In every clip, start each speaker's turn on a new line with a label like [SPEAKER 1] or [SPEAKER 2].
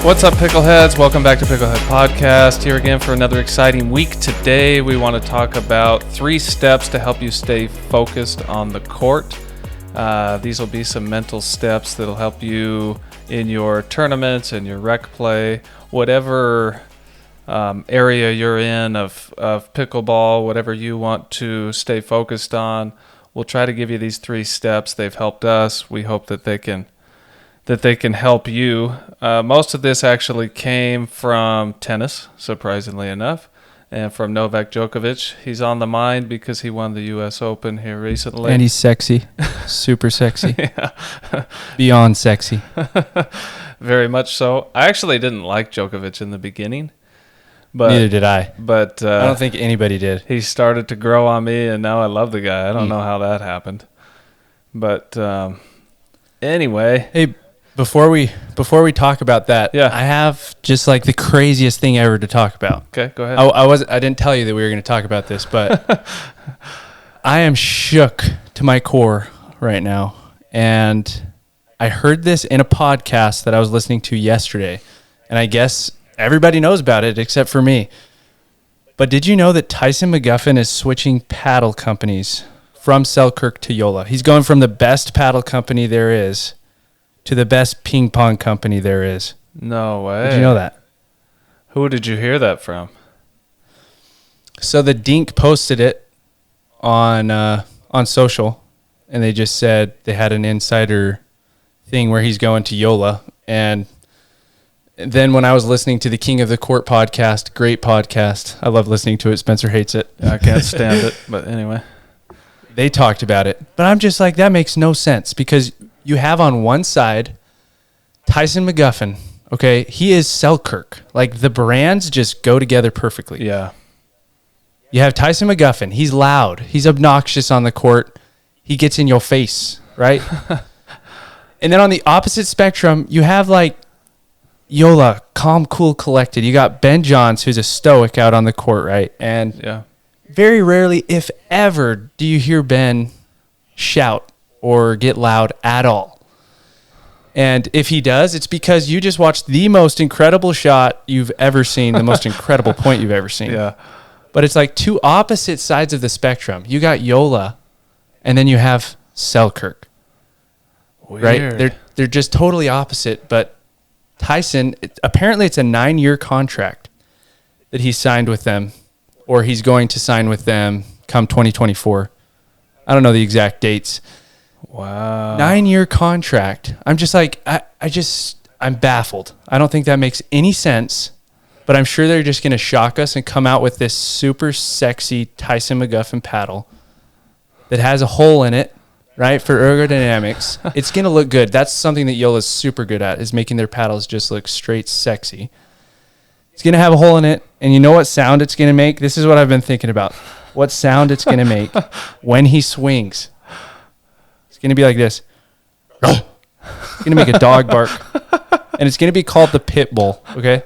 [SPEAKER 1] What's up, Pickleheads? Welcome back to Picklehead Podcast. Here again for another exciting week. Today, we want to talk about 3 steps to help you stay focused on the court. These will be some mental steps that'll help you in your tournaments and your rec play, whatever area you're in of pickleball, whatever you want to stay focused on. We'll try to give you these 3 steps. They've helped us. We hope that they can help you. Most of this actually came from tennis, surprisingly enough, and from Novak Djokovic. He's on the mind because he won the U.S. Open here recently.
[SPEAKER 2] And he's sexy. Super sexy.
[SPEAKER 1] Yeah.
[SPEAKER 2] Beyond sexy.
[SPEAKER 1] Very much so. I actually didn't like Djokovic in the beginning. But,
[SPEAKER 2] neither did I.
[SPEAKER 1] But
[SPEAKER 2] I don't think anybody did.
[SPEAKER 1] He started to grow on me, and now I love the guy. I don't know how that happened. But anyway.
[SPEAKER 2] Hey, Before we talk about that,
[SPEAKER 1] yeah.
[SPEAKER 2] I have just like the craziest thing ever to talk about.
[SPEAKER 1] Okay, go ahead.
[SPEAKER 2] I didn't tell you that we were going to talk about this, but I am shook to my core right now. And I heard this in a podcast that I was listening to yesterday, and I guess everybody knows about it except for me. But did you know that Tyson McGuffin is switching paddle companies from Selkirk to Yola? He's going from the best paddle company there is to the best ping pong company there is.
[SPEAKER 1] No way.
[SPEAKER 2] Did you know that?
[SPEAKER 1] Who did you hear that from?
[SPEAKER 2] So the Dink posted it on social, and they just said they had an insider thing where he's going to Yola. And then when I was listening to the King of the Court podcast, great podcast. I love listening to it. Spencer hates it.
[SPEAKER 1] I can't stand it, but anyway.
[SPEAKER 2] They talked about it. But I'm just like, that makes no sense because you have on one side Tyson McGuffin, okay? He is Selkirk. Like, the brands just go together perfectly.
[SPEAKER 1] Yeah.
[SPEAKER 2] You have Tyson McGuffin. He's loud. He's obnoxious on the court. He gets in your face, right? And then on the opposite spectrum, you have, like, Yola, calm, cool, collected. You got Ben Johns, who's a stoic out on the court, right? And
[SPEAKER 1] yeah.
[SPEAKER 2] Very rarely, if ever, do you hear Ben shout or get loud at all. And if he does, it's because you just watched the most incredible shot you've ever seen, the most incredible point you've ever seen.
[SPEAKER 1] Yeah.
[SPEAKER 2] But it's like 2 opposite sides of the spectrum. You got Yola, and then you have Selkirk.
[SPEAKER 1] Weird.
[SPEAKER 2] Right? They're just totally opposite. But Tyson, apparently it's a 9-year contract that he signed with them, or he's going to sign with them come 2024. I don't know the exact dates.
[SPEAKER 1] Wow.
[SPEAKER 2] 9-year contract. I'm just like, I'm baffled. I don't think that makes any sense, but I'm sure they're just going to shock us and come out with this super sexy Tyson McGuffin paddle that has a hole in it, right, for ergodynamics. It's going to look good. That's something that Yola's super good at, is making their paddles just look straight sexy. It's going to have a hole in it, and you know what sound it's going to make? This is what I've been thinking about. What sound it's going to make when he swings. It's going to be like this. It's going to make a dog bark. And it's going to be called the pit bull, okay?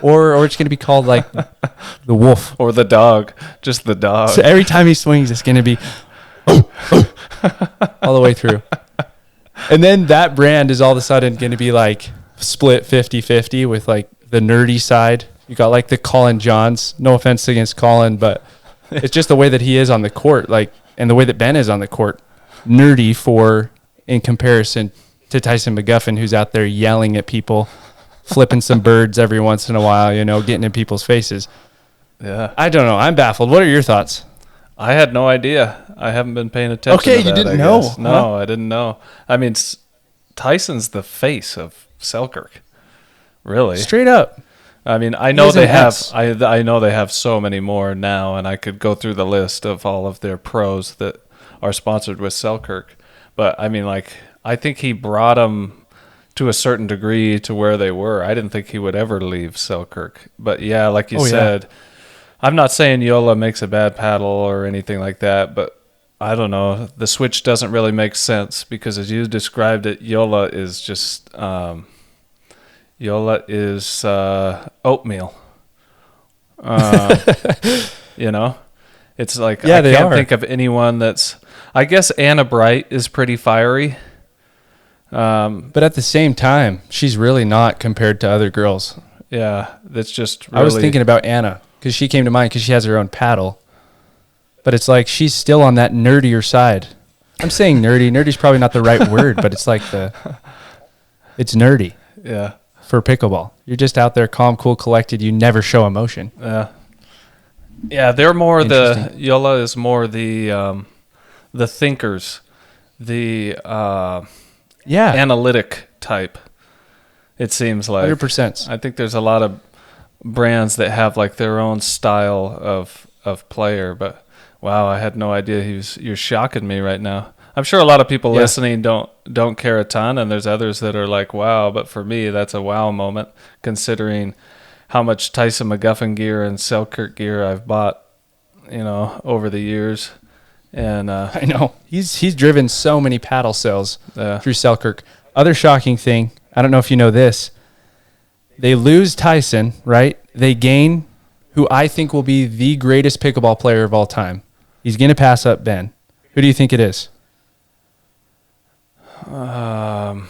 [SPEAKER 2] Or it's going to be called like the wolf.
[SPEAKER 1] Or the dog. Just the dog.
[SPEAKER 2] So every time he swings, it's going to be all the way through. And then that brand is all of a sudden going to be like split 50-50 with like the nerdy side. You got like the Colin Johns. No offense against Colin, but it's just the way that he is on the court, like, and the way that Ben is on the court. Nerdy in comparison to Tyson McGuffin, who's out there yelling at people, flipping some birds every once in a while, getting in people's faces.
[SPEAKER 1] Yeah.
[SPEAKER 2] I don't know. I'm baffled. What are your thoughts?
[SPEAKER 1] I had no idea. I haven't been paying attention to that.
[SPEAKER 2] Okay, you didn't know.
[SPEAKER 1] No,
[SPEAKER 2] huh?
[SPEAKER 1] I didn't know. I mean, Tyson's the face of Selkirk. Really?
[SPEAKER 2] Straight up.
[SPEAKER 1] I mean, I know they have. I know they have so many more now, and I could go through the list of all of their pros that are sponsored with Selkirk. But I mean, like, I think he brought them to a certain degree to where they were. I didn't think he would ever leave Selkirk. But yeah, like you said, I'm not saying Yola makes a bad paddle or anything like that, but I don't know. The switch doesn't really make sense because, as you described it, Yola is just oatmeal. It's like I can't think of anyone that's. I guess Anna Bright is pretty fiery.
[SPEAKER 2] But at the same time, she's really not compared to other girls.
[SPEAKER 1] Yeah, that's just really...
[SPEAKER 2] I was thinking about Anna because she came to mind because she has her own paddle. But it's like she's still on that nerdier side. I'm saying nerdy. Nerdy's probably not the right word, but it's like it's nerdy.
[SPEAKER 1] Yeah.
[SPEAKER 2] For pickleball. You're just out there calm, cool, collected. You never show emotion.
[SPEAKER 1] Yeah, they're more Yola is more the thinkers, the analytic type. It seems like
[SPEAKER 2] 100%.
[SPEAKER 1] I think there's a lot of brands that have like their own style of player, but wow, I had no idea you're shocking me right now. I'm sure a lot of people listening don't care a ton, and there's others that are like, wow, but for me, that's a wow moment, considering how much Tyson McGuffin gear and Selkirk gear I've bought, over the years. And
[SPEAKER 2] I know. He's driven so many paddle sales through Selkirk. Other shocking thing, I don't know if you know this, they lose Tyson, right? They gain who I think will be the greatest pickleball player of all time. He's going to pass up Ben. Who do you think it is?
[SPEAKER 1] Well,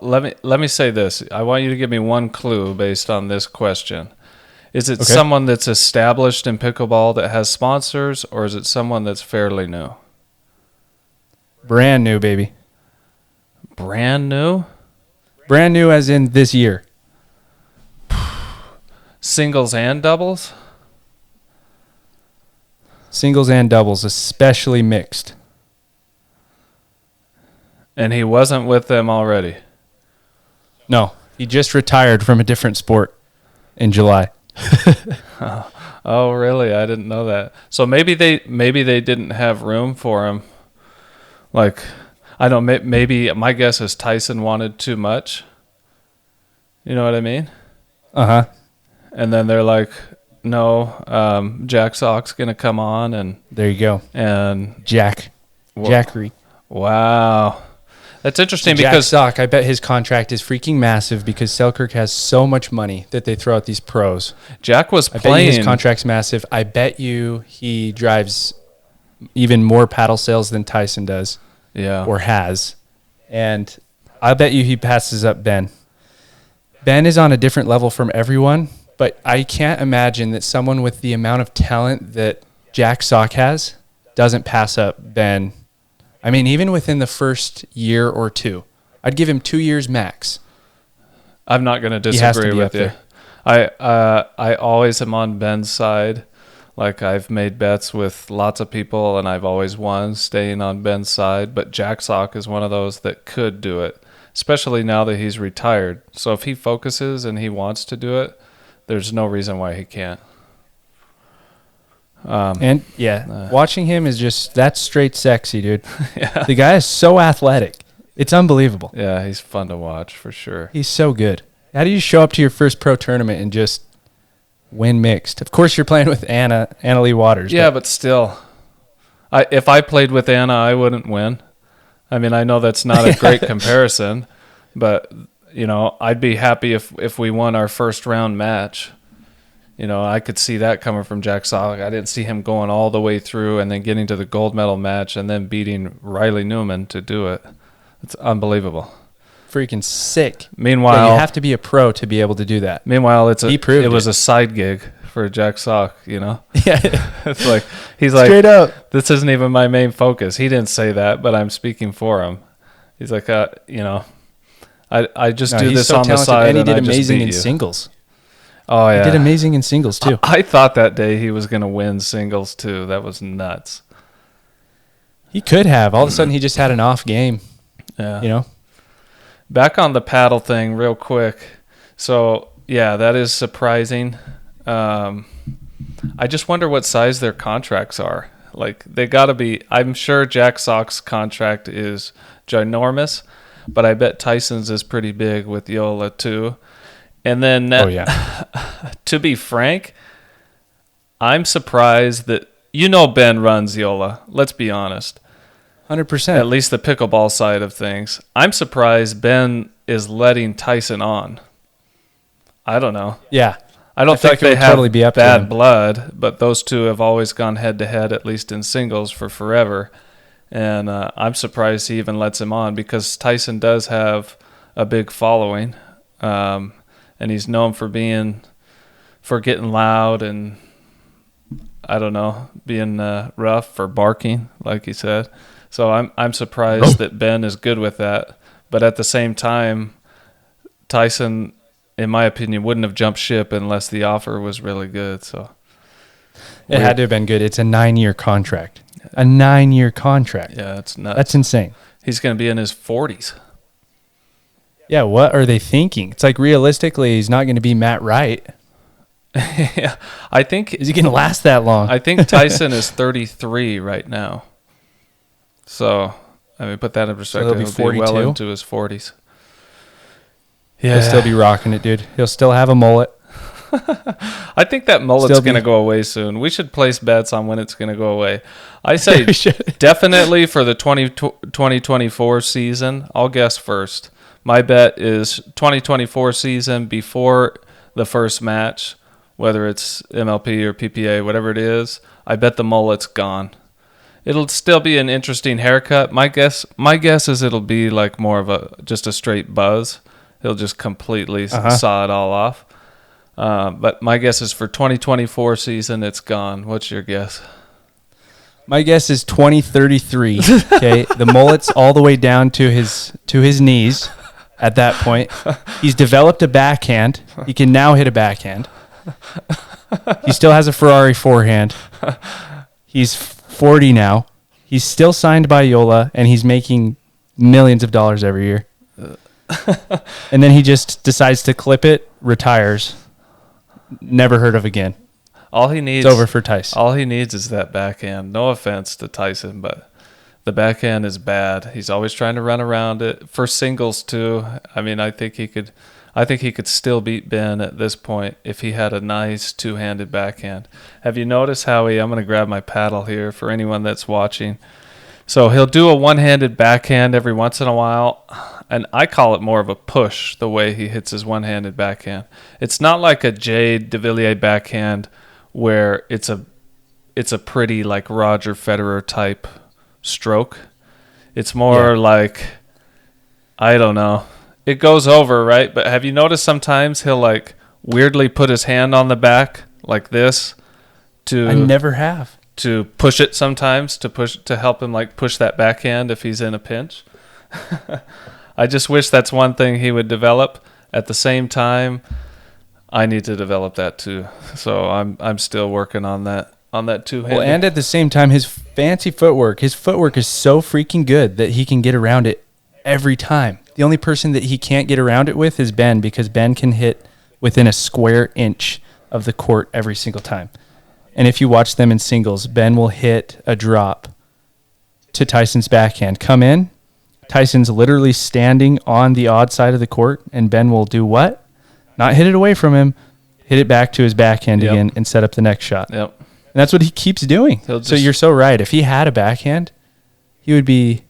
[SPEAKER 1] let me say this. I want you to give me one clue based on this question. Is it someone that's established in pickleball that has sponsors, or is it someone that's fairly new?
[SPEAKER 2] Brand new, baby.
[SPEAKER 1] Brand new?
[SPEAKER 2] Brand new as in this year.
[SPEAKER 1] Singles and doubles?
[SPEAKER 2] Singles and doubles, especially mixed.
[SPEAKER 1] And he wasn't with them already?
[SPEAKER 2] No, he just retired from a different sport in July.
[SPEAKER 1] Oh, really? I didn't know that. So maybe they didn't have room for him. Like, I don't. Maybe my guess is Tyson wanted too much. You know what I mean? And then they're like, no, Jack Sock's gonna come on, and
[SPEAKER 2] there you go.
[SPEAKER 1] And
[SPEAKER 2] Jackery.
[SPEAKER 1] Wow. That's interesting
[SPEAKER 2] Jack
[SPEAKER 1] because
[SPEAKER 2] Sock, I bet his contract is freaking massive because Selkirk has so much money that they throw at these pros.
[SPEAKER 1] Jack was playing.
[SPEAKER 2] I bet you his contract's massive. I bet you he drives even more paddle sales than Tyson does.
[SPEAKER 1] Yeah.
[SPEAKER 2] Or has. And I bet you he passes up Ben. Ben is on a different level from everyone, but I can't imagine that someone with the amount of talent that Jack Sock has doesn't pass up Ben. I mean, even within the first year or two, I'd give him 2 years max.
[SPEAKER 1] I'm not going to disagree with you. I always am on Ben's side. Like, I've made bets with lots of people, and I've always won staying on Ben's side. But Jack Sock is one of those that could do it, especially now that he's retired. So if he focuses and he wants to do it, there's no reason why he can't.
[SPEAKER 2] Watching him is just, that's straight sexy, dude.
[SPEAKER 1] Yeah.
[SPEAKER 2] The guy is so athletic. It's unbelievable.
[SPEAKER 1] Yeah, he's fun to watch for sure.
[SPEAKER 2] He's so good. How do you show up to your first pro tournament and just win mixed? Of course, you're playing with Anna Lee Waters.
[SPEAKER 1] Yeah, but still, if I played with Anna, I wouldn't win. I mean, I know that's not a great comparison, but I'd be happy if we won our first round match. I could see that coming from Jack Sock. I didn't see him going all the way through and then getting to the gold medal match and then beating Riley Newman to do it. It's unbelievable.
[SPEAKER 2] Freaking sick.
[SPEAKER 1] Meanwhile,
[SPEAKER 2] but you have to be a pro to be able to do that.
[SPEAKER 1] Meanwhile, it was a side gig for Jack Sock, Yeah. It's like, he's like,
[SPEAKER 2] straight up,
[SPEAKER 1] this isn't even my main focus. He didn't say that, but I'm speaking for him. He's like, I just do this on the side,
[SPEAKER 2] and he did
[SPEAKER 1] I just
[SPEAKER 2] amazing
[SPEAKER 1] beat
[SPEAKER 2] in
[SPEAKER 1] you.
[SPEAKER 2] singles.
[SPEAKER 1] Oh, yeah.
[SPEAKER 2] He did amazing in singles, too.
[SPEAKER 1] I thought that day he was going to win singles, too. That was nuts.
[SPEAKER 2] He could have. All of a sudden, he just had an off game.
[SPEAKER 1] Yeah. Back on the paddle thing real quick. So, yeah, that is surprising. I just wonder what size their contracts are. Like, they got to be... I'm sure Jack Sock's contract is ginormous, but I bet Tyson's is pretty big with Yola, too. And then, to be frank, I'm surprised that Ben runs Yola. Let's be honest.
[SPEAKER 2] 100%.
[SPEAKER 1] At least the pickleball side of things. I'm surprised Ben is letting Tyson on. I don't know.
[SPEAKER 2] Yeah.
[SPEAKER 1] I don't think they have
[SPEAKER 2] totally be up
[SPEAKER 1] bad blood, but those two have always gone head to head, at least in singles, for forever. And I'm surprised he even lets him on because Tyson does have a big following, and he's known for getting loud and I don't know, being rough or barking, like he said. So I'm surprised that Ben is good with that. But at the same time, Tyson, in my opinion, wouldn't have jumped ship unless the offer was really good. So
[SPEAKER 2] it had to have been good. It's a 9-year contract. A 9-year contract.
[SPEAKER 1] Yeah, it's nuts.
[SPEAKER 2] That's insane.
[SPEAKER 1] He's going to be in his 40s.
[SPEAKER 2] Yeah, what are they thinking? It's like realistically, he's not going to be Matt Wright.
[SPEAKER 1] Yeah, I think.
[SPEAKER 2] Is he going to last that long?
[SPEAKER 1] I think Tyson is 33 right now. So, I mean, put that in perspective.
[SPEAKER 2] He'll be
[SPEAKER 1] well
[SPEAKER 2] 42?
[SPEAKER 1] into his 40s.
[SPEAKER 2] Yeah. He'll still be rocking it, dude. He'll still have a mullet.
[SPEAKER 1] I think that mullet's going to go away soon. We should place bets on when it's going to go away. I say definitely for the 2024 season. I'll guess first. My bet is 2024 season before the first match, whether it's MLP or PPA, whatever it is. I bet the mullet's gone. It'll still be an interesting haircut. My guess is it'll be like more of just a straight buzz. He'll just completely saw it all off. But my guess is for 2024 season, it's gone. What's your guess?
[SPEAKER 2] My guess is 2033. Okay, the mullet's all the way down to his knees. At that point, he's developed a backhand. He can now hit a backhand. He still has a Ferrari forehand. He's 40 now. He's still signed by Yola, and he's making millions of dollars every year. And then he just decides to clip it, retires. Never heard of again. It's over for Tyson.
[SPEAKER 1] All he needs is that backhand. No offense to Tyson, but the backhand is bad. He's always trying to run around it for singles too. I mean, I think he could still beat Ben at this point if he had a nice two-handed backhand. Have you noticed how I'm going to grab my paddle here for anyone that's watching. So he'll do a one-handed backhand every once in a while, and I call it more of a push the way he hits his one-handed backhand. It's not like a Jade de Villiers backhand where it's a pretty like Roger Federer type stroke. It's more like, I don't know. It goes over, right? But have you noticed sometimes he'll like weirdly put his hand on the back like this
[SPEAKER 2] I never have.
[SPEAKER 1] To push it sometimes, to help him like push that backhand if he's in a pinch. I just wish that's one thing he would develop. At the same time, I need to develop that too. So I'm still working on that two-handed.
[SPEAKER 2] Well, and at the same time, his footwork is so freaking good that he can get around it every time. The only person that he can't get around it with is Ben, because Ben can hit within a square inch of the court every single time. And if you watch them in singles, Ben will hit a drop to Tyson's backhand. Come in, Tyson's literally standing on the odd side of the court, and Ben will do what? Not hit it away from him, hit it back to his backhand again and set up the next shot.
[SPEAKER 1] Yep.
[SPEAKER 2] And that's what he keeps doing. So you're so right. If he had a backhand, he would be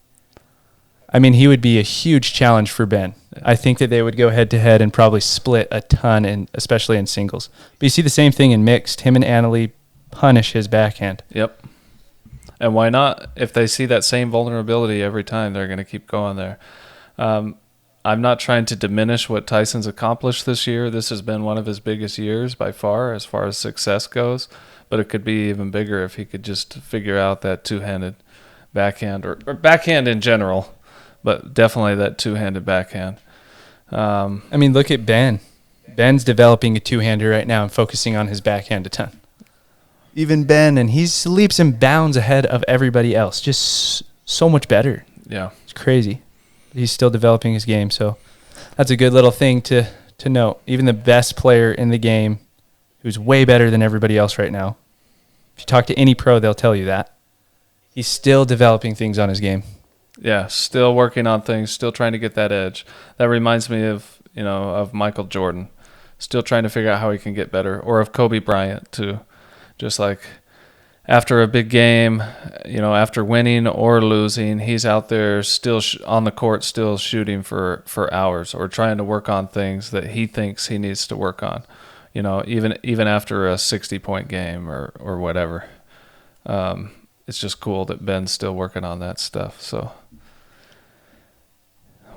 [SPEAKER 2] a huge challenge for Ben. Yeah. I think that they would go head-to-head and probably split a ton, especially in singles. But you see the same thing in mixed. Him and Annalie punish his backhand.
[SPEAKER 1] Yep. And why not? If they see that same vulnerability every time, they're going to keep going there. I'm not trying to diminish what Tyson's accomplished this year. This has been one of his biggest years by far as success goes. But it could be even bigger if he could just figure out that two-handed backhand or backhand in general, but definitely that two-handed backhand.
[SPEAKER 2] I mean, look at Ben. Ben's developing a two-hander right now and focusing on his backhand a ton. Even Ben, and he's leaps and bounds ahead of everybody else. Just so much better.
[SPEAKER 1] Yeah.
[SPEAKER 2] It's crazy. He's still developing his game, so that's a good little thing to note. Even the best player in the game, who's way better than everybody else right now, if you talk to any pro, they'll tell you that. He's still developing things on his game.
[SPEAKER 1] Yeah, still working on things, still trying to get that edge. That reminds me of Michael Jordan, still trying to figure out how he can get better, or of Kobe Bryant too. Just like after a big game, after winning or losing, he's out there still on the court, still shooting for hours or trying to work on things that he thinks he needs to work on. Even after a 60-point game or whatever. it's just cool that Ben's still working on that stuff. So,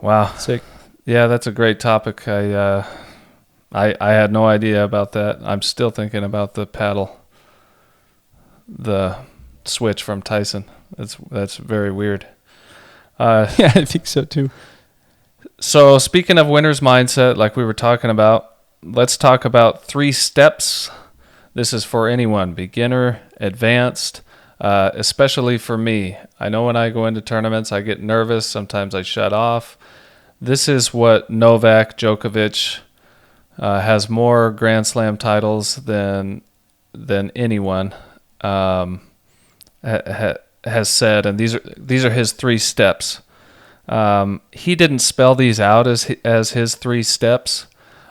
[SPEAKER 1] wow.
[SPEAKER 2] Sick.
[SPEAKER 1] Yeah, that's a great topic. I had no idea about that. I'm still thinking about the switch from Tyson. That's very weird.
[SPEAKER 2] Yeah, I think so too.
[SPEAKER 1] So speaking of winner's mindset, like we were talking about, let's talk about 3 steps. This is for anyone, beginner, advanced, especially for me. I know when I go into tournaments, I get nervous. Sometimes I shut off. This is what Novak Djokovic has more Grand Slam titles than anyone has said, and these are his 3 steps. He didn't spell these out as his 3 steps.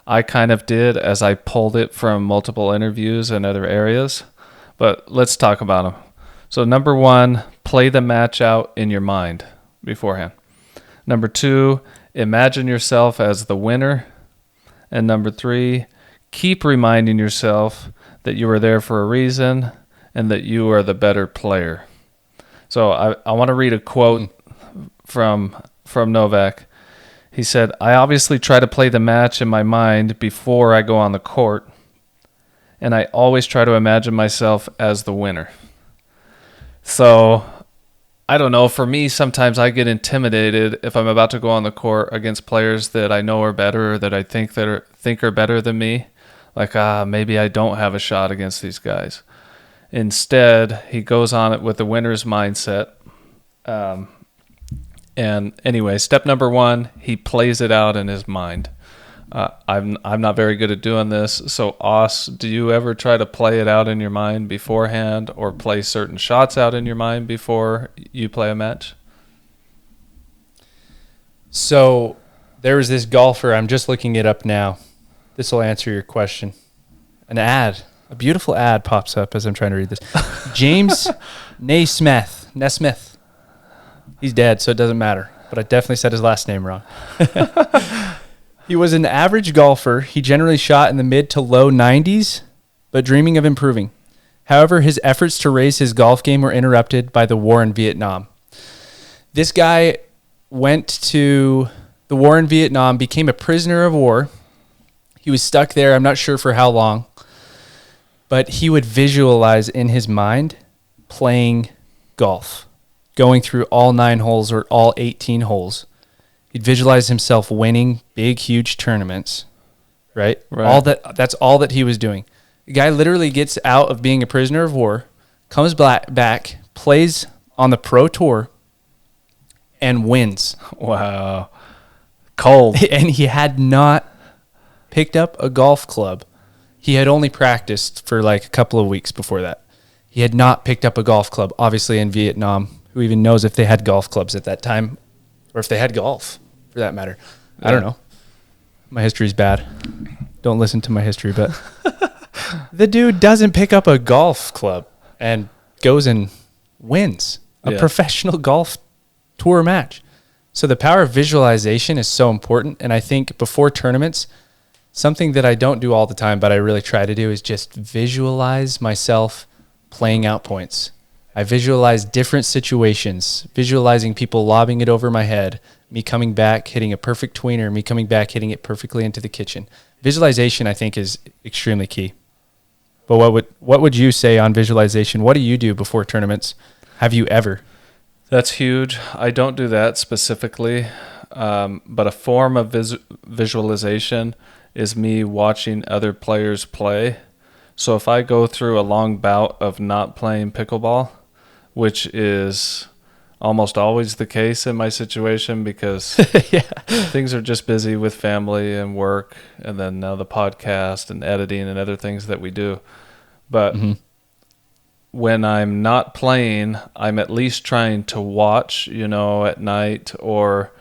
[SPEAKER 1] I kind of did as I pulled it from multiple interviews and other areas, but let's talk about them. So number 1, play the match out in your mind beforehand. Number 2, imagine yourself as the winner. And number 3, keep reminding yourself that you were there for a reason and that you are the better player. So I want to read a quote from Novak. He said, "I obviously try to play the match in my mind before I go on the court, and I always try to imagine myself as the winner." So I don't know. For me, sometimes I get intimidated if I'm about to go on the court against players that I know are better or that I think are better than me. Like, maybe I don't have a shot against these guys. Instead, he goes on it with the winner's mindset. And anyway, step number 1, he plays it out in his mind. I'm not very good at doing this. So, Os, do you ever try to play it out in your mind beforehand, or play certain shots out in your mind before you play a match?
[SPEAKER 2] So there was this golfer. I'm just looking it up now. This will answer your question. A beautiful ad pops up as I'm trying to read this. James Naismith. He's dead, so it doesn't matter. But I definitely said his last name wrong. He was an average golfer. He generally shot in the mid to low 90s, but dreaming of improving. However, his efforts to raise his golf game were interrupted by the war in Vietnam. This guy went to the war in Vietnam, became a prisoner of war. He was stuck there, I'm not sure for how long, but he would visualize in his mind playing golf, going through all 9 holes or all 18 holes. He'd visualize himself winning big, huge tournaments, right? That's all that he was doing. The guy literally gets out of being a prisoner of war, comes back, plays on the pro tour, and wins.
[SPEAKER 1] Wow. Cold.
[SPEAKER 2] And he had not picked up a golf club. He had only practiced for like a couple of weeks before that. He had not picked up a golf club, obviously in Vietnam. Who even knows if they had golf clubs at that time, or if they had golf, for that matter. Yeah. I don't know. My history's bad. Don't listen to my history, but the dude doesn't pick up a golf club and goes and wins a professional golf tour match. So the power of visualization is so important. And I think before tournaments, something that I don't do all the time, but I really try to do, is just visualize myself playing out points. I visualize different situations, visualizing people lobbing it over my head, me coming back, hitting a perfect tweener, me coming back, hitting it perfectly into the kitchen. Visualization, I think, is extremely key. But what would you say on visualization? What do you do before tournaments? Have you ever?
[SPEAKER 1] That's huge. I don't do that specifically, but a form of visualization is me watching other players play. So if I go through a long bout of not playing pickleball, which is almost always the case in my situation because things are just busy with family and work, and then now the podcast and editing and other things that we do. But when I'm not playing, I'm at least trying to watch, at night, or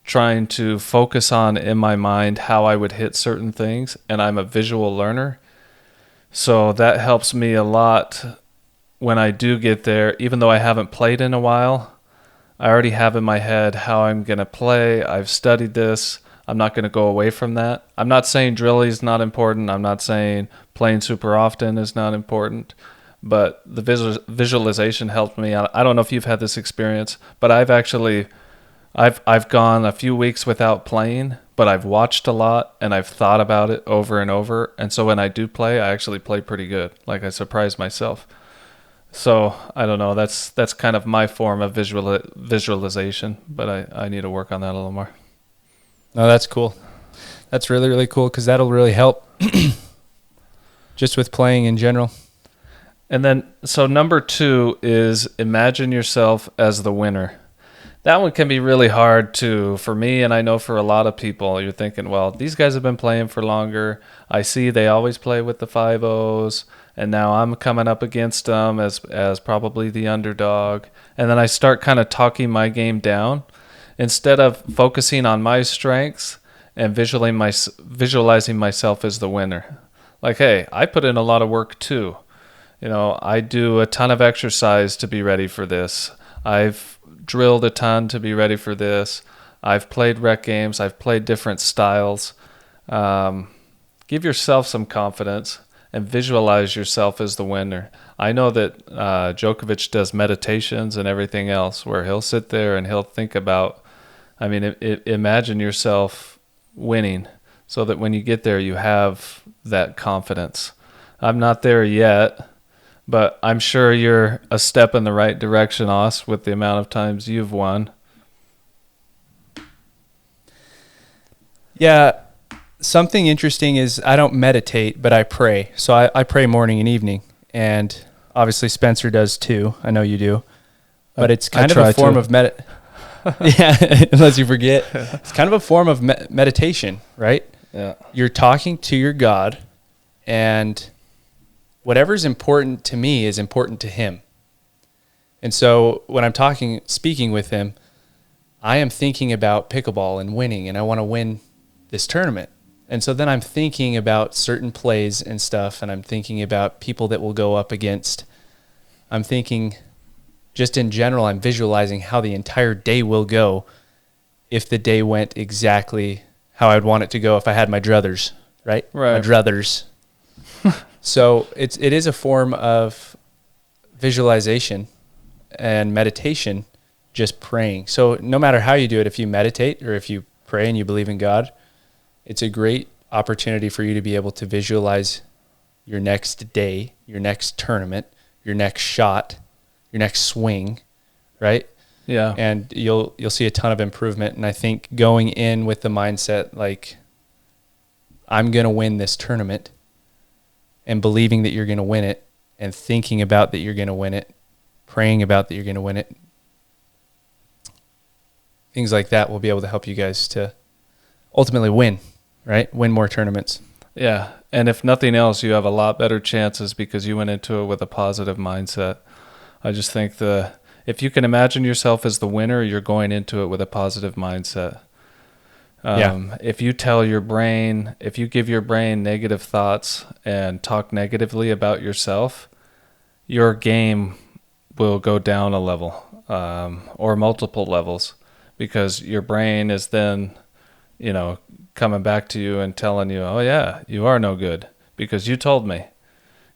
[SPEAKER 1] trying to focus on in my mind how I would hit certain things. And I'm a visual learner. So that helps me a lot when I do get there. Even though I haven't played in a while, I already have in my head how I'm going to play. I've studied this. I'm not going to go away from that. I'm not saying drilling is not important. I'm not saying playing super often is not important. but the visualization helped me. I don't know if you've had this experience, but I've gone a few weeks without playing, but I've watched a lot and I've thought about it over and over. And so when I do play, I actually play pretty good. Like I surprise myself. So I don't know. That's kind of my form of visualization, but I need to work on that a little more.
[SPEAKER 2] No, that's cool. That's really, really cool because that'll really help just with playing in general.
[SPEAKER 1] And then, so number 2 is imagine yourself as the winner. That one can be really hard for me, and I know for a lot of people. You're thinking, well, these guys have been playing for longer. I see they always play with the 5-0s, and now I'm coming up against them as probably the underdog. And then I start kind of talking my game down instead of focusing on my strengths and visualizing myself as the winner. Like, hey, I put in a lot of work too. I do a ton of exercise to be ready for this. I've drilled a ton to be ready for this. I've played rec games. I've played different styles. Give yourself some confidence and visualize yourself as the winner. I know that Djokovic does meditations and everything else where he'll sit there and he'll think about, imagine yourself winning so that when you get there, you have that confidence. I'm not there yet, but I'm sure you're a step in the right direction, Os, with the amount of times you've won.
[SPEAKER 2] Yeah, something interesting is I don't meditate, but I pray. So I pray morning and evening, and obviously Spencer does too. I know you do. But it's kind of a form of yeah, unless you forget. It's kind of a form of meditation, right?
[SPEAKER 1] Yeah.
[SPEAKER 2] You're talking to your God, and whatever's important to me is important to him. And so when I'm speaking with him, I am thinking about pickleball and winning, and I want to win this tournament. And so then I'm thinking about certain plays and stuff, and I'm thinking about people that will go up against. I'm thinking just in general, I'm visualizing how the entire day will go if the day went exactly how I'd want it to go if I had my druthers, right? My druthers. So it is a form of visualization and meditation, just praying. So no matter how you do it, if you meditate or if you pray and you believe in God, it's a great opportunity for you to be able to visualize your next day, your next tournament, your next shot, your next swing, right?
[SPEAKER 1] Yeah.
[SPEAKER 2] And you'll see a ton of improvement. And I think going in with the mindset like, I'm going to win this tournament, and believing that you're going to win it, and thinking about that you're going to win it, praying about that you're going to win it, things like that will be able to help you guys to ultimately win, right? Win more tournaments.
[SPEAKER 1] Yeah. And if nothing else, you have a lot better chances because you went into it with a positive mindset. I just think if you can imagine yourself as the winner, you're going into it with a positive mindset. If you give your brain negative thoughts and talk negatively about yourself, your game will go down a level, or multiple levels, because your brain is then, coming back to you and telling you, oh yeah, you are no good because you told me.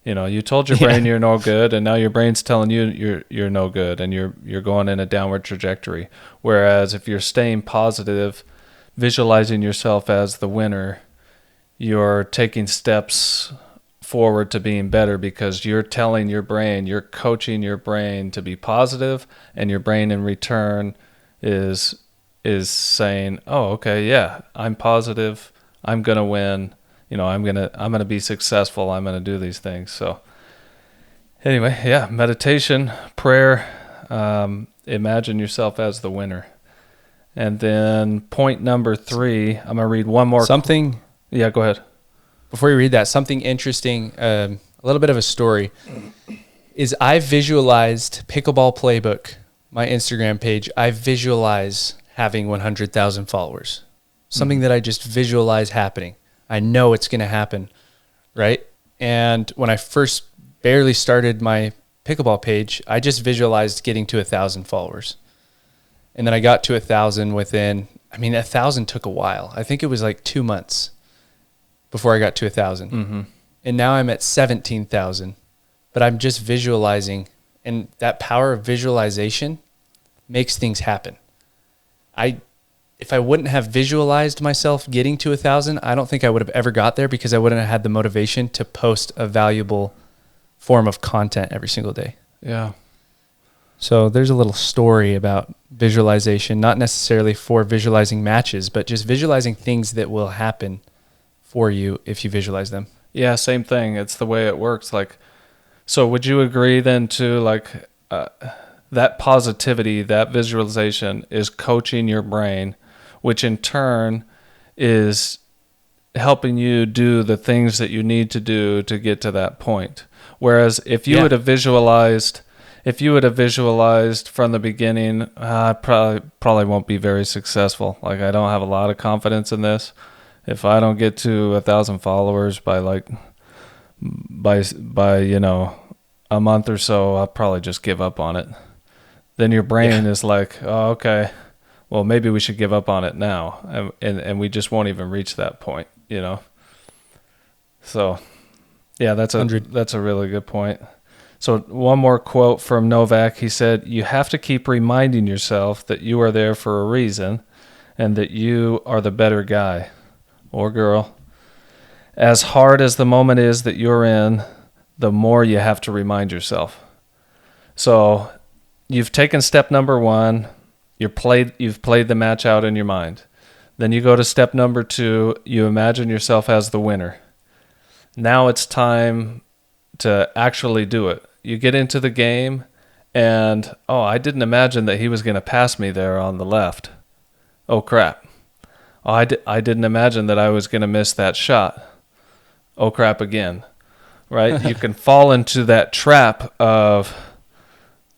[SPEAKER 1] You told your brain you're no good, and now your brain's telling you you're no good, and you're going in a downward trajectory. Whereas if you're staying positive, visualizing yourself as the winner, you're taking steps forward to being better because you're telling your brain, you're coaching your brain to be positive, and your brain in return is saying, oh, okay, yeah, I'm positive, I'm gonna win. I'm gonna be successful. I'm gonna do these things. So anyway, yeah, meditation, prayer, imagine yourself as the winner. And then point number 3, I'm gonna read one more. Yeah, go ahead.
[SPEAKER 2] Before you read that, something interesting, a little bit of a story, is I visualized Pickleball Playbook, my Instagram page. I visualize having 100,000 followers, something that I just visualize happening. I know it's going to happen, right? And when I first barely started my pickleball page, I just visualized getting to 1,000 followers. And then I got to 1,000 1,000 took a while. I think it was like 2 months before I got to 1,000. Mm-hmm. And now I'm at 17,000 but I'm just visualizing, and that power of visualization makes things happen. If I wouldn't have visualized myself getting to 1,000, I don't think I would have ever got there, because I wouldn't have had the motivation to post a valuable form of content every single day.
[SPEAKER 1] Yeah.
[SPEAKER 2] So there's a little story about visualization, not necessarily for visualizing matches, but just visualizing things that will happen for you if you visualize them.
[SPEAKER 1] Yeah, same thing. It's the way it works. Like, so would you agree then to like that positivity, that visualization is coaching your brain, which in turn is helping you do the things that you need to do to get to that point. Whereas if you would have visualized from the beginning, I probably won't be very successful. Like, I don't have a lot of confidence in this. If I don't get to 1,000 followers by a month or so, I'll probably just give up on it. Then your brain is like, oh, okay, well, maybe we should give up on it now. And we just won't even reach that point, So, yeah, that's a really good point. So one more quote from Novak. He said, "You have to keep reminding yourself that you are there for a reason and that you are the better guy or girl. As hard as the moment is that you're in, the more you have to remind yourself." So you've taken step number one. You've played the match out in your mind. Then you go to step number two. You imagine yourself as the winner. Now it's time to actually do it. You get into the game and, I didn't imagine that he was going to pass me there on the left. Oh, crap. I didn't imagine that I was going to miss that shot. Oh, crap again. Right? You can fall into that trap of,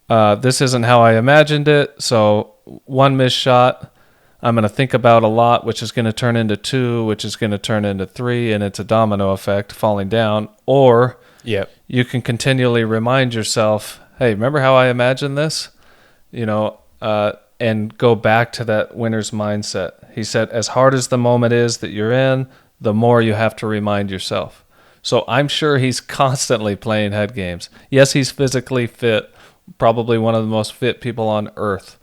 [SPEAKER 1] this isn't how I imagined it, so one missed shot, I'm going to think about a lot, which is going to turn into two, which is going to turn into three, and it's a domino effect falling down. Or you can continually remind yourself, hey, remember how I imagined this? And go back to that winner's mindset. He said, as hard as the moment is that you're in, the more you have to remind yourself. So I'm sure he's constantly playing head games. Yes, he's physically fit, probably one of the most fit people on earth.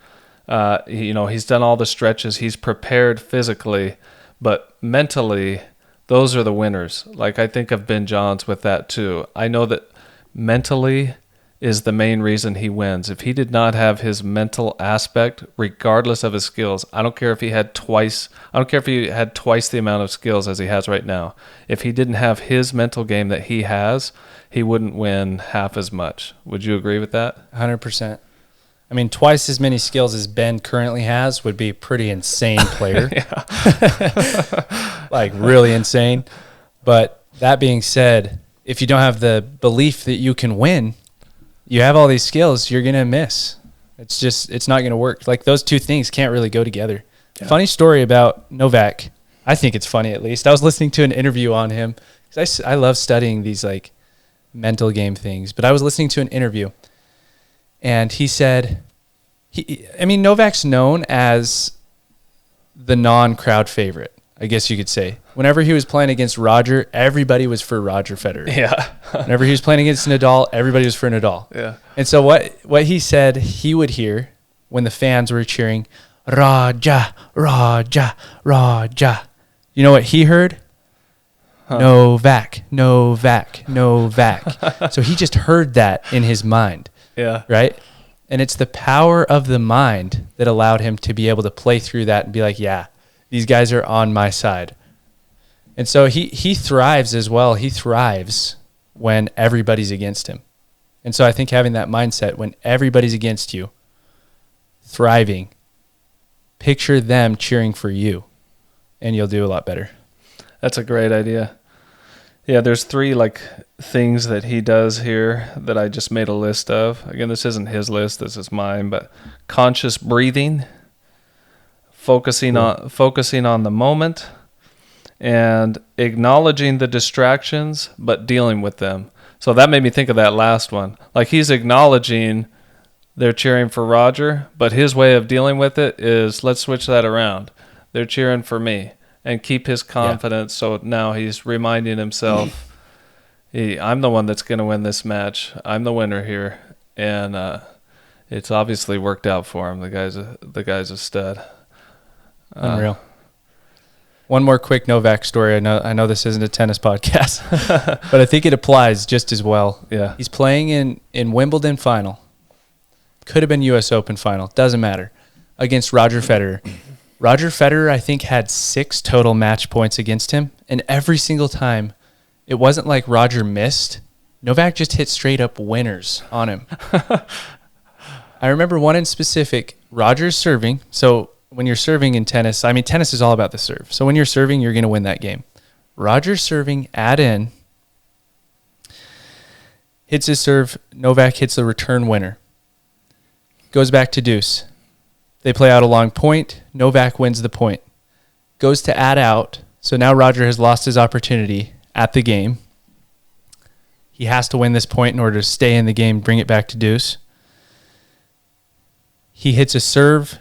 [SPEAKER 1] He's done all the stretches. He's prepared physically, but mentally, those are the winners. Like, I think of Ben Johns with that too. I know that mentally is the main reason he wins. If he did not have his mental aspect, regardless of his skills, I don't care if he had twice the amount of skills as he has right now. If he didn't have his mental game that he has, he wouldn't win half as much. Would you agree with that?
[SPEAKER 2] 100%. I mean, twice as many skills as Ben currently has would be a pretty insane player. Like, really insane. But that being said, if you don't have the belief that you can win, you have all these skills, you're going to miss. It's not going to work. Like, those two things can't really go together. Yeah. Funny story about Novak. I think it's funny, at least. I was listening to an interview on him, because I love studying these, like, mental game things. But I was listening to an interview, and he said, Novak's known as the non-crowd favorite, I guess you could say. Whenever he was playing against Roger, everybody was for Roger Federer. Yeah. Whenever he was playing against Nadal, everybody was for Nadal. Yeah. And so what he said he would hear when the fans were cheering, Raja, Raja, Raja. You know what he heard? Novak, Novak, Novak. So he just heard that in his mind. Yeah. Right? And it's the power of the mind that allowed him to be able to play through that and be like, yeah, these guys are on my side. And so he thrives as well. He thrives when everybody's against him. And so I think having that mindset when everybody's against you, thriving, picture them cheering for you, and you'll do a lot better.
[SPEAKER 1] That's a great idea. Yeah, there's 3 things that he does here that I just made a list of. Again, this isn't his list, this is mine, but conscious breathing, focusing on the moment, and acknowledging the distractions but dealing with them. So that made me think of that last one. Like, he's acknowledging they're cheering for Roger, but his way of dealing with it is, let's switch that around. They're cheering for me. And keep his confidence. Yeah. So now he's reminding himself, I'm the one that's going to win this match. I'm the winner here, and it's obviously worked out for him. The guy's a stud.
[SPEAKER 2] Unreal. One more quick Novak story. I know this isn't a tennis podcast, but I think it applies just as well.
[SPEAKER 1] Yeah.
[SPEAKER 2] He's playing in Wimbledon final. Could have been U.S. Open final. Doesn't matter. Against Roger Federer. Roger Federer, I think, had 6 total match points against him, and every single time, it wasn't like Roger missed. Novak just hit straight up winners on him. I remember one in specific. Roger's serving. So when you're serving in tennis, I mean, tennis is all about the serve. So when you're serving, you're going to win that game. Roger's serving, add in, hits his serve. Novak hits the return winner. Goes back to deuce. They play out a long point. Novak wins the point. Goes to add out. So now Roger has lost his opportunity at the game. He has to win this point in order to stay in the game, bring it back to deuce. He hits a serve.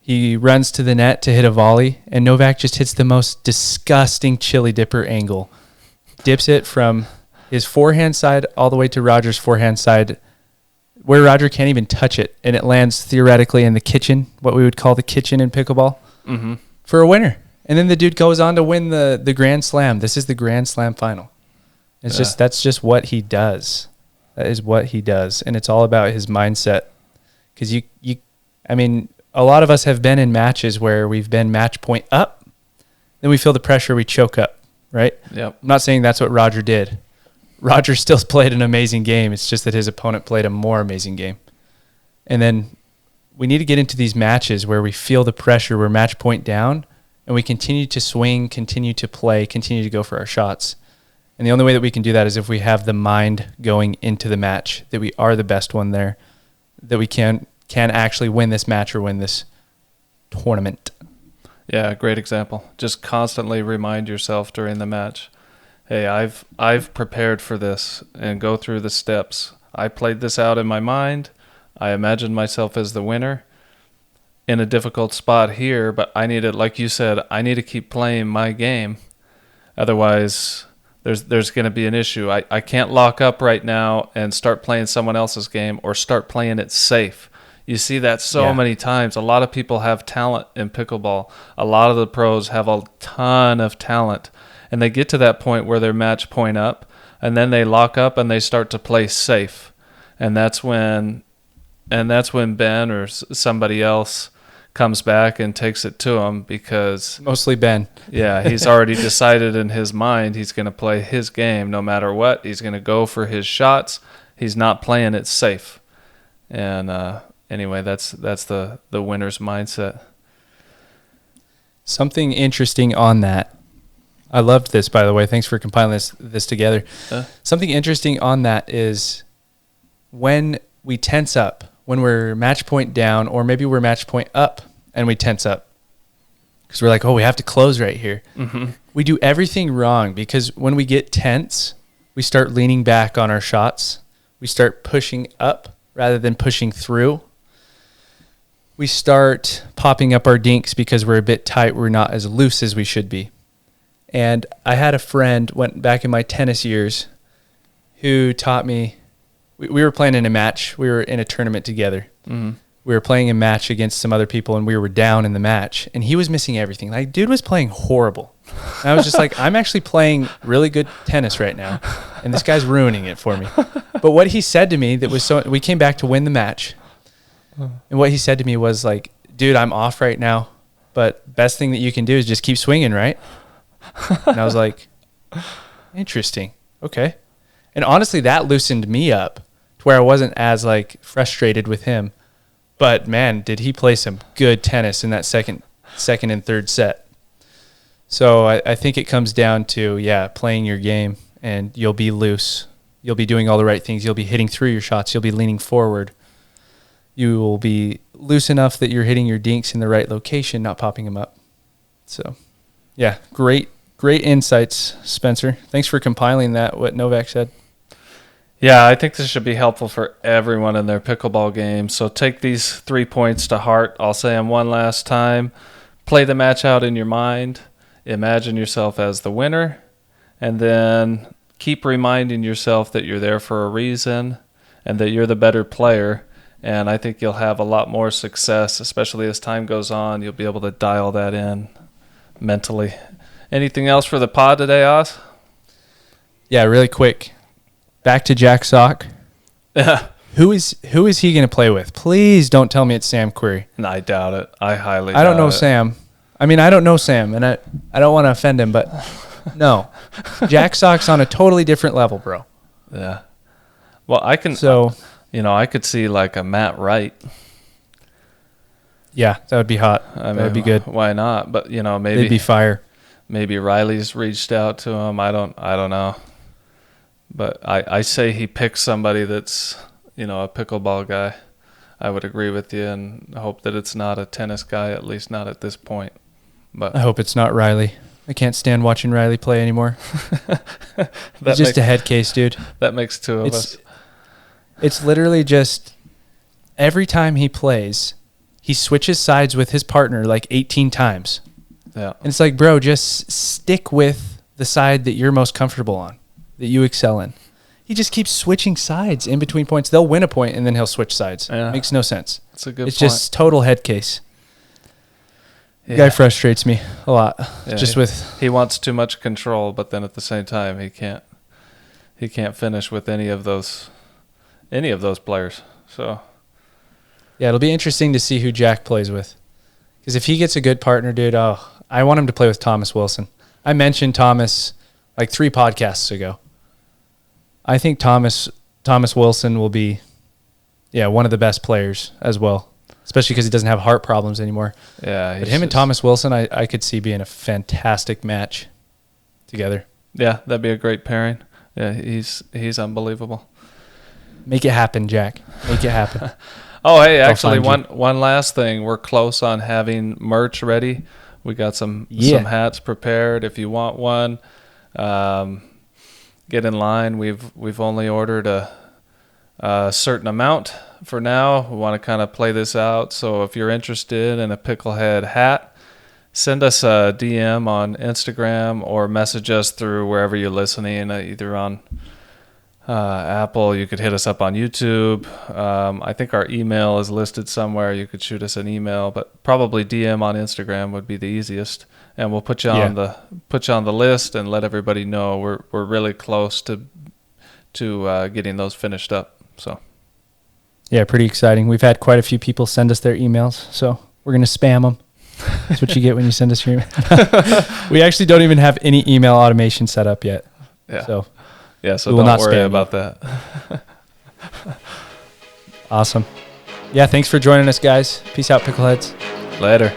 [SPEAKER 2] He runs to the net to hit a volley, and Novak just hits the most disgusting chili dipper angle. Dips it from his forehand side all the way to Roger's forehand side, where Roger can't even touch it, and it lands theoretically in the kitchen, what we would call the kitchen in pickleball, for a winner. And then the dude goes on to win the Grand Slam. This is the Grand Slam final. That's just what he does. That is what he does, and it's all about his mindset. Because I mean, a lot of us have been in matches where we've been match point up, then we feel the pressure, we choke up, right?
[SPEAKER 1] Yep.
[SPEAKER 2] I'm not saying that's what Roger did. Roger still played an amazing game. It's just that his opponent played a more amazing game. And then we need to get into these matches where we feel the pressure, we're match point down, and we continue to swing, continue to play, continue to go for our shots. And the only way that we can do that is if we have the mind going into the match, that we are the best one there, that we can actually win this match or win this tournament.
[SPEAKER 1] Yeah, great example. Just constantly remind yourself during the match, hey, I've prepared for this, and go through the steps. I played this out in my mind. I imagined myself as the winner in a difficult spot here, but I need to, like you said, I need to keep playing my game. Otherwise, there's going to be an issue. I can't lock up right now and start playing someone else's game or start playing it safe. You see that so many times. A lot of people have talent in pickleball. A lot of the pros have a ton of talent. And they get to that point where they're match point up, and then they lock up and they start to play safe. And that's when Ben or somebody else comes back and takes it to him, because
[SPEAKER 2] mostly Ben.
[SPEAKER 1] Yeah, he's already decided in his mind he's going to play his game no matter what. He's going to go for his shots. He's not playing it safe. And anyway, that's the winner's mindset.
[SPEAKER 2] Something interesting on that. I loved this, by the way. Thanks for compiling this together. Something interesting on that is when we tense up, when we're match point down, or maybe we're match point up and we tense up because we're like, oh, we have to close right here. Mm-hmm. We do everything wrong, because when we get tense, we start leaning back on our shots. We start pushing up rather than pushing through. We start popping up our dinks because we're a bit tight. We're not as loose as we should be. And I had a friend, went back in my tennis years, who taught me, we were playing in a match. We were in a tournament together. Mm-hmm. We were playing a match against some other people, and we were down in the match. And he was missing everything. Like, dude was playing horrible. And I was just like, I'm actually playing really good tennis right now, and this guy's ruining it for me. But what he said to me that was so, we came back to win the match. And what he said to me was like, dude, I'm off right now, but best thing that you can do is just keep swinging, right? And I was like, interesting. Okay. And honestly, that loosened me up to where I wasn't as like frustrated with him. But man, did he play some good tennis in that second and third set. So I think it comes down to, playing your game, and you'll be loose. You'll be doing all the right things. You'll be hitting through your shots. You'll be leaning forward. You will be loose enough that you're hitting your dinks in the right location, not popping them up. So, yeah, great insights, Spencer. Thanks for compiling that, what Novak said.
[SPEAKER 1] Yeah, I think this should be helpful for everyone in their pickleball game. So take these 3 points to heart. I'll say them one last time. Play the match out in your mind. Imagine yourself as the winner. And then keep reminding yourself that you're there for a reason and that you're the better player. And I think you'll have a lot more success, especially as time goes on. You'll be able to dial that in mentally. Anything else for the pod today, Oz?
[SPEAKER 2] Yeah, really quick. Back to Jack Sock. Who is he going to play with? Please don't tell me it's Sam Querrey.
[SPEAKER 1] No, I doubt it. I
[SPEAKER 2] don't know Sam. I mean, I don't know Sam, and I don't want to offend him, but no. Jack Sock's on a totally different level, bro.
[SPEAKER 1] Yeah. Well, I could see like a Matt Wright.
[SPEAKER 2] Yeah, that would be hot. That would be good.
[SPEAKER 1] Why not? But maybe
[SPEAKER 2] they'd be fire.
[SPEAKER 1] Maybe Riley's reached out to him. I don't know. But I say he picks somebody that's a pickleball guy. I would agree with you and hope that it's not a tennis guy, at least not at this point. But
[SPEAKER 2] I hope it's not Riley. I can't stand watching Riley play anymore. He's just a head case, dude.
[SPEAKER 1] That makes two of us.
[SPEAKER 2] It's literally just every time he plays, he switches sides with his partner like 18 times.
[SPEAKER 1] Yeah.
[SPEAKER 2] And it's like, bro, just stick with the side that you're most comfortable on, that you excel in. He just keeps switching sides in between points. They'll win a point and then he'll switch sides.
[SPEAKER 1] Yeah.
[SPEAKER 2] It makes no sense.
[SPEAKER 1] It's a good point.
[SPEAKER 2] It's just total head case.
[SPEAKER 1] Yeah.
[SPEAKER 2] The guy frustrates me a lot.
[SPEAKER 1] Yeah, he wants too much control, but then at the same time he can't finish with any of those players. So
[SPEAKER 2] yeah, it'll be interesting to see who Jack plays with. Because if he gets a good partner, dude, I want him to play with Thomas Wilson. I mentioned Thomas like 3 podcasts ago. I think Thomas Wilson will be, one of the best players as well, especially because he doesn't have heart problems anymore.
[SPEAKER 1] Yeah,
[SPEAKER 2] but him and Thomas Wilson, I could see being a fantastic match together.
[SPEAKER 1] Yeah, that'd be a great pairing. Yeah, he's unbelievable.
[SPEAKER 2] Make it happen, Jack. Make it happen.
[SPEAKER 1] Oh, hey, actually, one last thing. We're close on having merch ready. We got some hats prepared. If you want one, get in line. We've only ordered a certain amount for now. We want to kind of play this out. So if you're interested in a Picklehead hat, send us a DM on Instagram or message us through wherever you're listening, either on Apple. You could hit us up on YouTube. I think our email is listed somewhere. You could shoot us an email, but probably DM on Instagram would be the easiest. And we'll put you on the list and let everybody know we're really close to getting those finished up. So
[SPEAKER 2] yeah, pretty exciting. We've had quite a few people send us their emails, so we're gonna spam them. That's what you get when you send us your email. We actually don't even have any email automation set up yet.
[SPEAKER 1] Yeah.
[SPEAKER 2] So
[SPEAKER 1] don't worry about that.
[SPEAKER 2] Awesome. Yeah, thanks for joining us, guys. Peace out, Pickleheads.
[SPEAKER 1] Later.